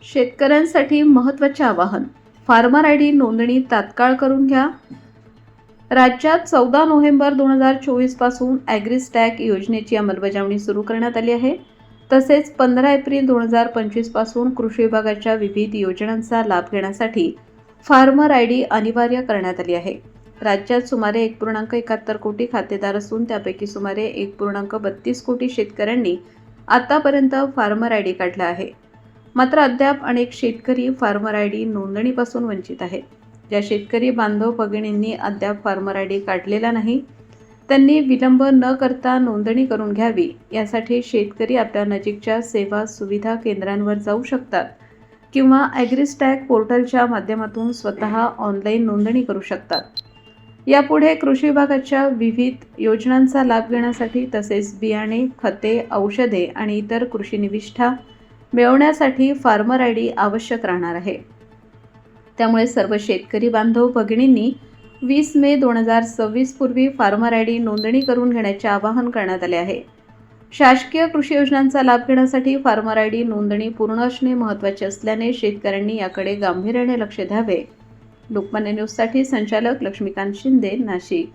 शेतकऱ्यांसाठी महत्त्वाचे आवाहन. फार्मर आयडी नोंदणी तात्काळ करून घ्या. राज्यात 14 नोव्हेंबर 2024 पासून ॲग्रिस्टॅक योजनेची अंमलबजावणी सुरू करण्यात आली आहे. तसेच 15 एप्रिल 2025 पासून कृषी विभागाच्या विविध योजनांचा लाभ घेण्यासाठी फार्मर आयडी अनिवार्य करण्यात आली आहे. राज्यात सुमारे 1.71 कोटी खातेदार असून त्यापैकी सुमारे 1.32 कोटी शेतकऱ्यांनी आतापर्यंत फार्मर आयडी काढला आहे. मात्र अद्याप अनेक शेतकरी फार्मर आयडी नोंदणीपासून वंचित आहेत. ज्या शेतकरी बांधव भगिनींनी अद्याप फार्मर आयडी काढलेला नाही, त्यांनी विलंब न करता नोंदणी करून घ्यावी. यासाठी शेतकरी आपल्या नजीकच्या सेवा सुविधा केंद्रांवर जाऊ शकतात किंवा ॲग्रिस्टॅक पोर्टलच्या माध्यमातून स्वतः ऑनलाईन नोंदणी करू शकतात. यापुढे कृषी विभागाच्या विविध योजनांचा लाभ घेण्यासाठी तसेच बियाणे, खते, औषधे आणि इतर कृषी निविष्ठा मिळवण्यासाठी फार्मर आयडी आवश्यक राहणार आहे. त्यामुळे सर्व शेतकरी बांधव भगिनींनी 20 मे 2026 पूर्वी फार्मर आयडी नोंदणी करून घेण्याचे आवाहन करण्यात आले आहे. शासकीय कृषी योजनांचा लाभ घेण्यासाठी फार्मर आयडी नोंदणी पूर्ण असणे महत्त्वाचे असल्याने शेतकऱ्यांनी याकडे गांभीर्याने लक्ष द्यावे. लोकमान्य न्यूजसाठी संचालक लक्ष्मीकांत शिंदे, नाशिक.